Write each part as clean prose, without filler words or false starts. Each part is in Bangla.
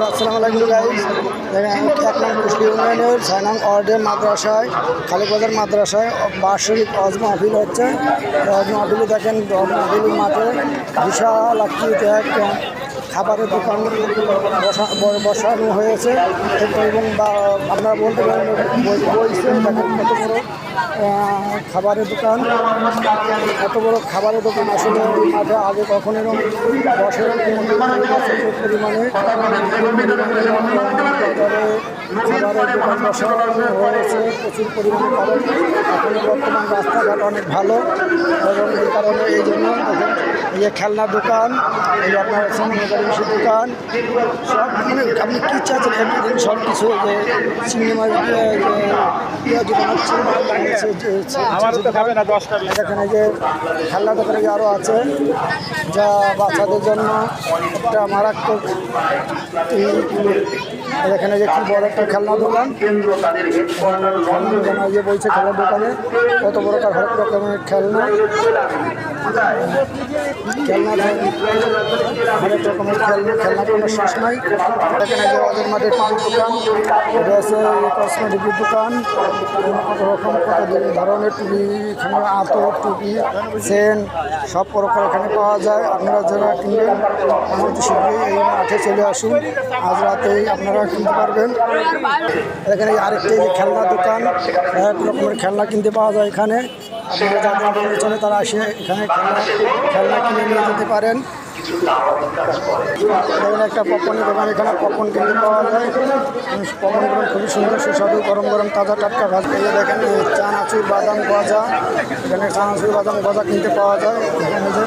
আসসালামু আলাইকুম গাইস। দেখেন 1 নং কুষ্টি ইউনিয়নের 6 নং ওয়ার্ডের মাদ্রাসায় খালিকবাজার মাদ্রাসায় বার্ষিক ওয়াজ মাহফিল হচ্ছে। ওয়াজ মাহফিলে দেখেন মাহফিলের মাঠে বিশাল আকৃতিতে এক খাবারের দোকান বসানো হয়েছে এবং আপনারা বলতে পারেন বইছে দেখেন কত বড় খাবারের দোকান, এত বড় খাবারের দোকান আসলে ওই মাঠে আগে কখনো এরকম বসে পরিমাণে খাবারের দোকান বসানো হয়েছে প্রচুর পরিমাণে। কারণ এখন বর্তমান রাস্তাঘাট অনেক ভালো এবং এই কারণে এই জন্য দেখেন এই যে খেলনার দোকান, এই আপনার মিষ্টির দোকান, সব মানে আপনি কী চাচ্ছেন এভরিথিং সব কিছু, যে চিংড়ি মাছ পেঁয়াজ দোকান হচ্ছে, এখানে যে খেলনা দোকানে আরও আছে যা বাচ্চাদের জন্য একটা মারাত্মক। এখানে যে কি বড় একটা খেলনা দোকান, খেলনা দোকানে যে বলছে খেলার দোকানে কত বড় তার হরেক রকমের খেলনা হরেক রকমের খেলনা কোনো শেষ নাই। এখানে যে ওদের মাঠে টিভির দোকান, এটা আছে কসমেটিকের দোকান, কত রকম কত ধরনের টুপি, এখানে আতর টুপি চেন সব প্রকার এখানে পাওয়া যায়। আপনারা যারা কিনবেন আমাদের শীঘ্রই এই মাঠে চলে আসুন, আজ রাতেই আপনারা কিনতে পারবেন। এখানে আরেকটি খেলনা দোকান, এক রকমের খেলনা কিনতে পাওয়া যায় এখানে। আপনারা যাদের চলে তারা আসে এখানে খেলনা কিনে নিয়ে যেতে পারেন। দেখেন একটা পপকর্নের দোকান, এখানে পপকর্ন কিনতে পাওয়া যায়। পপকর্ন খুবই সুন্দর সুস্বাদু, গরম গরম তাজা টাটকা ভাজা। এই দেখেন চানাচুর বাদাম গজা, এখানে চানাচুর বাদাম গজা কিনতে পাওয়া যায়। এখানে যে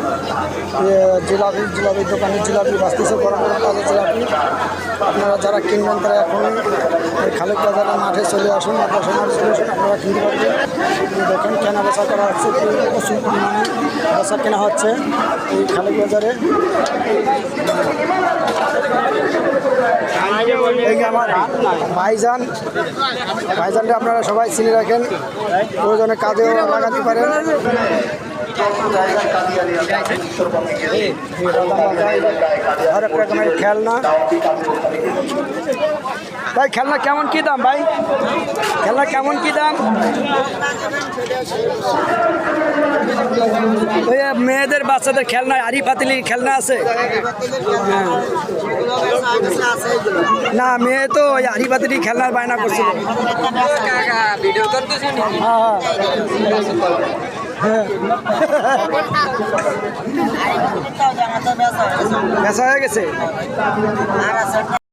জিলাপির দোকানে জিলাপি ভাজতেছে, গরম গরম তাজা জিলাপি। আপনারা যারা কিনবেন তারা এখন খালিকবাজারের মাঠে চলে আসুন, মাদ্রাসা মাঠে চলে আসুন, আপনারা কিনতে পারবেন। দেখেন কেনা বেচা করা হচ্ছে, প্রচুর পরিমাণে বেচা কেনা হচ্ছে এই খালিকবাজারে। এই যে আমার ভাইজানটা আপনারা সবাই চিনে রাখেন, প্রয়োজনে কাজেও লাগাতে পারেন। হরেক রকমের খেলনা। ভাই খেলনা কেমন কী দাম? ভাই খেলনা কেমন কী দাম? ওই মেয়েদের বাচ্চাদের খেলনা, আরি পাতিলির খেলনা আছে না? মেয়ে তো ওই আরি পাতিলি খেলনার বায়না করছিল। হ্যাঁ বেচা হয়ে গেছে।